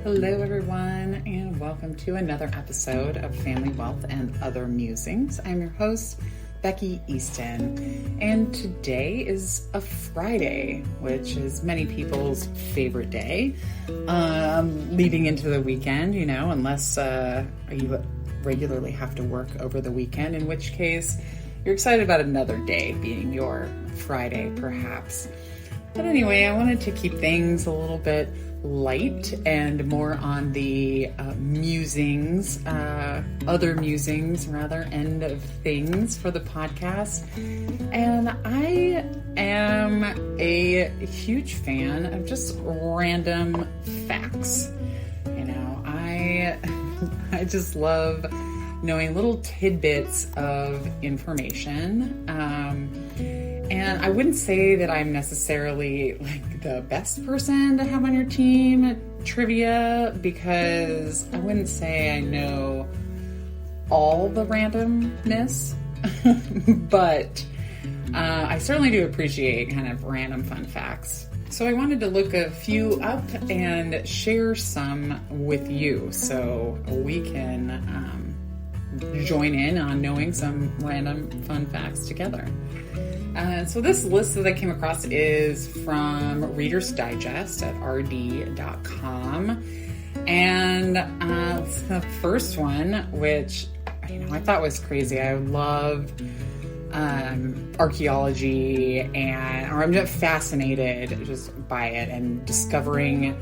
Hello everyone, and welcome to another episode of Family Wealth and Other Musings. I'm your host, Becky Easton, and today is a Friday, which is many people's favorite day, leading into the weekend, unless you regularly have to work over the weekend, in which case you're excited about another day being your Friday, perhaps. But anyway, I wanted to keep things a little bit light and more on the other musings, end of things for the podcast. And I am a huge fan of just random facts. I just love knowing little tidbits of information. And I wouldn't say that I'm necessarily like the best person to have on your team at trivia, because I wouldn't say I know all the randomness, but I certainly do appreciate kind of random fun facts. So I wanted to look a few up and share some with you so we can join in on knowing some random fun facts together. So this list that I came across is from Reader's Digest at rd.com. And the first one, which I thought was crazy. I love archaeology, or I'm just fascinated just by it and discovering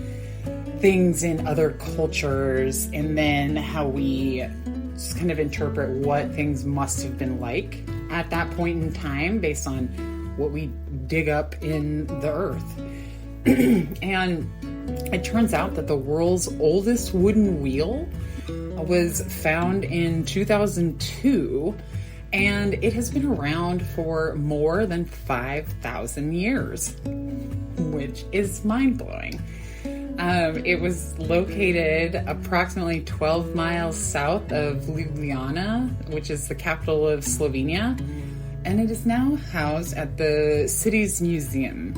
things in other cultures, and then how we just kind of interpret what things must have been like at that point in time based on what we dig up in the earth. And it turns out that the world's oldest wooden wheel was found in 2002, and it has been around for more than 5,000 years, which is mind-blowing. It was located approximately 12 miles south of Ljubljana, which is the capital of Slovenia, and it is now housed at the city's museum.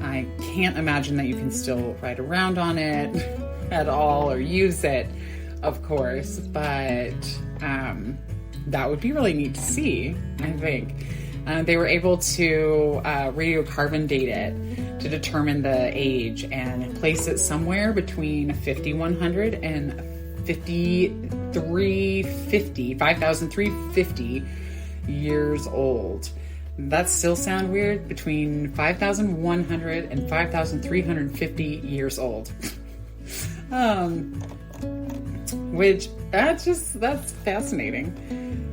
I can't imagine that you can still ride around on it at all or use it, of course, but that would be really neat to see, I think. They were able to radiocarbon date it to determine the age and place it somewhere between 5,350 years old. That still sound weird? Between 5,100 and 5,350 years old. Which, that's fascinating.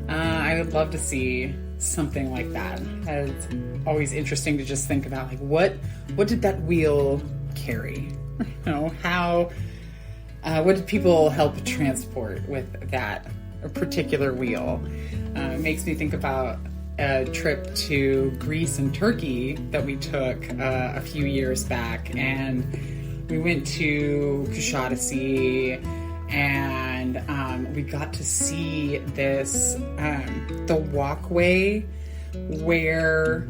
I would love to see something like that. It's always interesting to just think about, like, what did that wheel carry? What did people help transport with that particular wheel? It makes me think about a trip to Greece and Turkey that we took a few years back, and we went to Kuşadası, and we got to see this, the walkway where,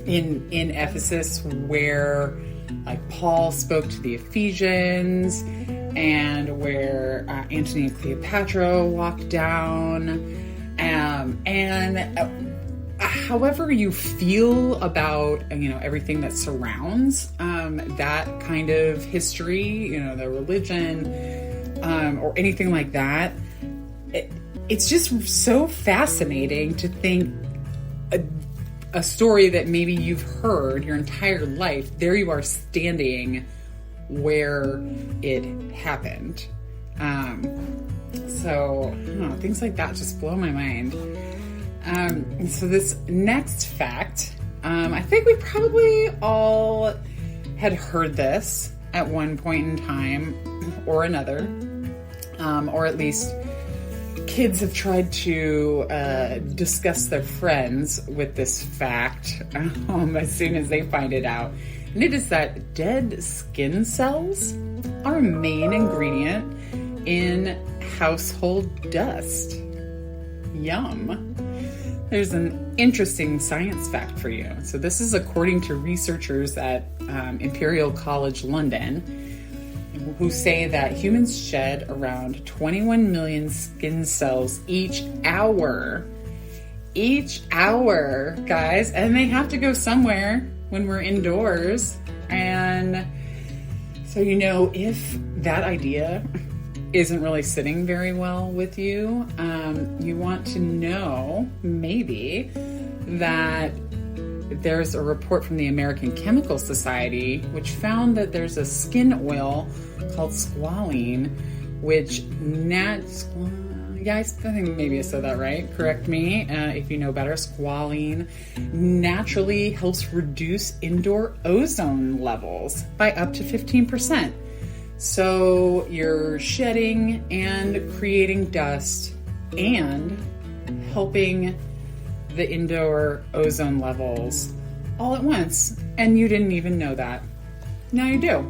in Ephesus, where like Paul spoke to the Ephesians, and where Antony and Cleopatra walked down, and however you feel about everything that surrounds that kind of history, the religion, or anything like that, it's just so fascinating to think a story that maybe you've heard your entire life, there you are standing where it happened. So things like that just blow my mind. So this next fact, I think we probably all had heard this at one point in time or another, or at least kids have tried to discuss their friends with this fact as soon as they find it out. And it is that dead skin cells are a main ingredient in household dust. Yum. There's an interesting science fact for you. So this is according to researchers at Imperial College London. who say that humans shed around 21 million skin cells each hour. Each hour, guys. And they have to go somewhere when we're indoors. And so, if that idea isn't really sitting very well with you, you want to know maybe that there's a report from the American Chemical Society which found that there's a skin oil called squalene, which I think maybe I said that right. Correct me if you know better. Squalene naturally helps reduce indoor ozone levels by up to 15%. So you're shedding and creating dust and helping the indoor ozone levels all at once. And you didn't even know that. Now you do.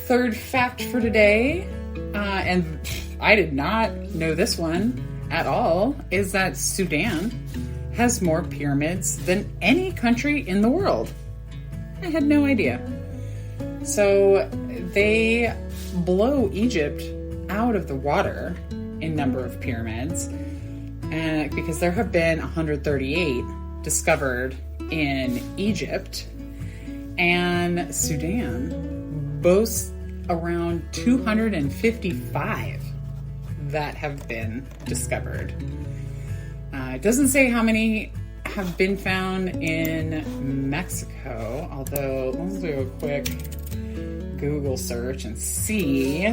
Third fact for today, and I did not know this one at all, is that Sudan has more pyramids than any country in the world. I had no idea. So they blow Egypt out of the water in number of pyramids, because there have been 138 discovered in Egypt, and Sudan boasts around 255 that have been discovered. It doesn't say how many have been found in Mexico, although let's do a quick Google search and see.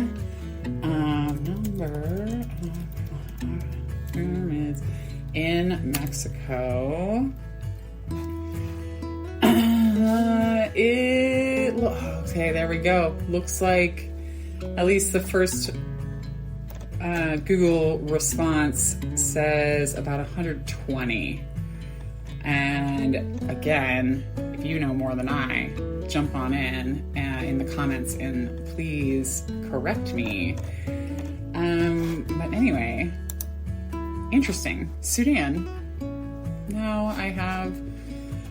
Number of pyramids in Mexico. Okay, there we go. Looks like at least the first Google response says about 120. And again, if you know more than I, jump on in the comments and please correct me. But anyway, interesting. Sudan. Now I have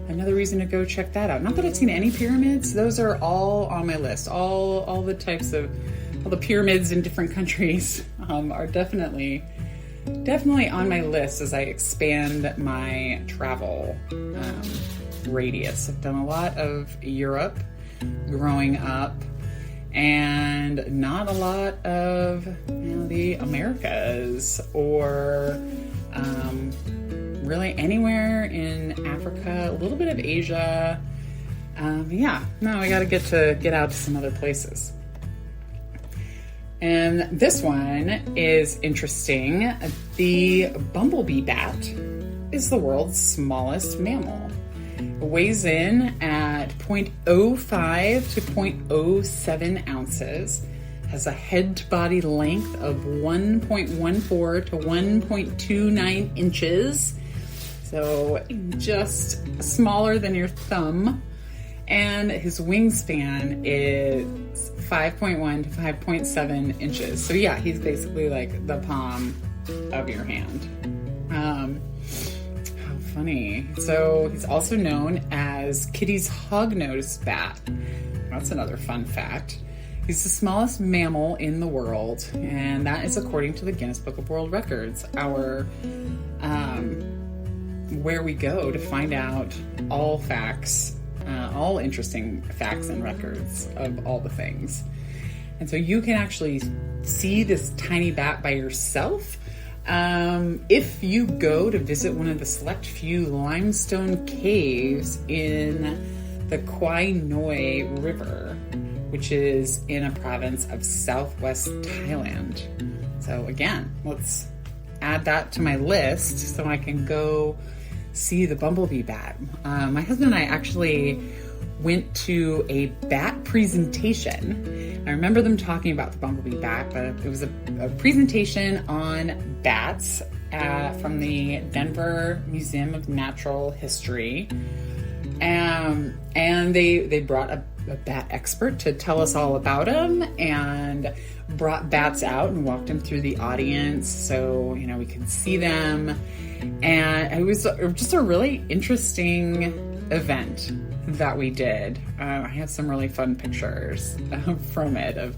another reason to go check that out. Not that I've seen any pyramids. Those are all on my list. All the types of, all the pyramids in different countries are definitely on my list as I expand my travel radius. I've done a lot of Europe growing up and not a lot of the Americas or really anywhere in Africa, a little bit of Asia. I got to get out to some other places. And this one is interesting. The bumblebee bat is the world's smallest mammal. It weighs in at 0.05 to 0.07 ounces, has a head to body length of 1.14 to 1.29 inches, so just smaller than your thumb. And his wingspan is 5.1 to 5.7 inches. So yeah, he's basically like the palm of your hand. How funny. So he's also known as Kitty's hognose bat. That's another fun fact. He's the smallest mammal in the world, and that is according to the Guinness Book of World Records, our where we go to find out all facts, all interesting facts and records of all the things. And so you can actually see this tiny bat by yourself if you go to visit one of the select few limestone caves in the Kwai Noi River, which is in a province of southwest Thailand. So again, let's add that to my list so I can go see the bumblebee bat. My husband and I actually went to a bat presentation. I remember them talking about the bumblebee bat, but it was a presentation on bats from the Denver Museum of Natural History. And they brought a bat expert to tell us all about them, and brought bats out and walked them through the audience so we could see them. And it was just a really interesting event. that we did. I have some really fun pictures from it of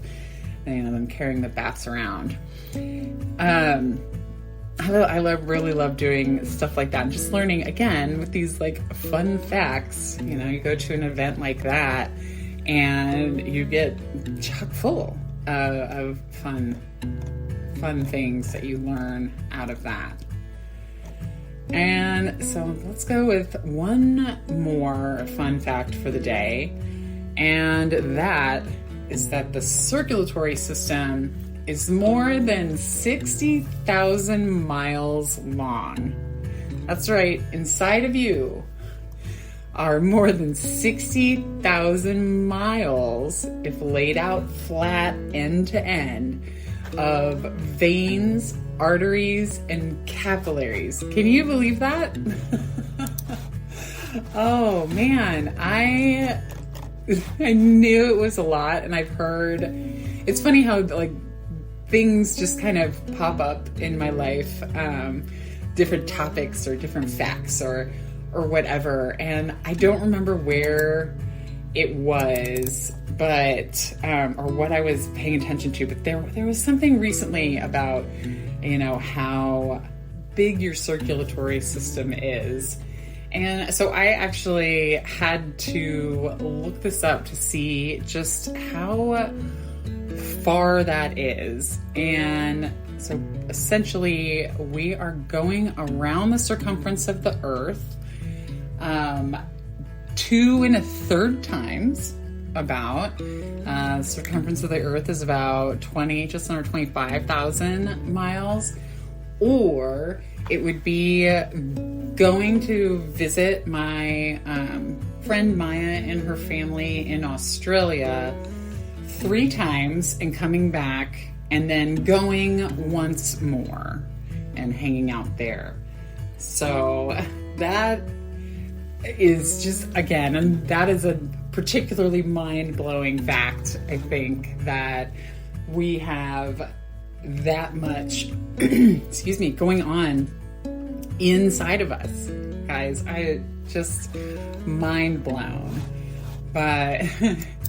them carrying the bats around. Really love doing stuff like that and just learning again with these like fun facts. You go to an event like that and you get chock full of fun things that you learn out of that. And so let's go with one more fun fact for the day. And that is that the circulatory system is more than 60,000 miles long. That's right, inside of you are more than 60,000 miles, if laid out flat end to end, of veins, arteries, and capillaries. Can you believe that? Oh man, I knew it was a lot, and I've heard, it's funny how like things just kind of pop up in my life, different topics or different facts or whatever, and I don't remember where it was, but or what I was paying attention to, but there was something recently about how big your circulatory system is. And so I actually had to look this up to see just how far that is. And so essentially we are going around the circumference of the earth 2 1/3 times about. Circumference of the earth is about just under 25,000 miles. Or it would be going to visit my friend Maya and her family in Australia 3 times and coming back, and then going once more and hanging out there. So that is just, again, and that is a particularly mind-blowing fact, I think, that we have that much going on inside of us, guys. I just mind blown. But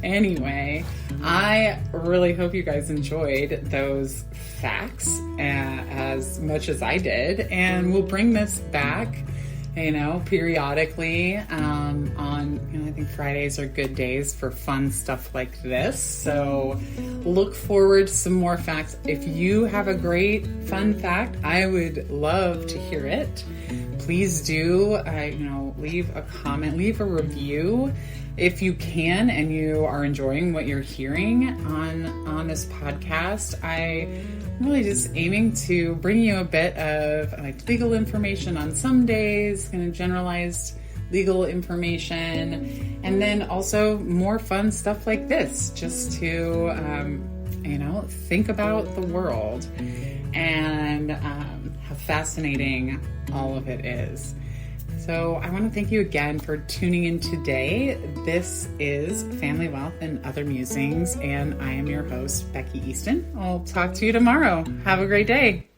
anyway, I really hope you guys enjoyed those facts as much as I did, and we'll bring this back periodically on I think Fridays are good days for fun stuff like this. So look forward to some more facts. If you have a great fun fact, I would love to hear it. Please do leave a comment, leave a review if you can, and you are enjoying what you're hearing on this podcast. I really just aiming to bring you a bit of like legal information on some days, kind of generalized legal information, and then also more fun stuff like this, just to think about the world and how fascinating all of it is. So I want to thank you again for tuning in today. This is Family Wealth and Other Musings, and I am your host, Becky Easton. I'll talk to you tomorrow. Have a great day.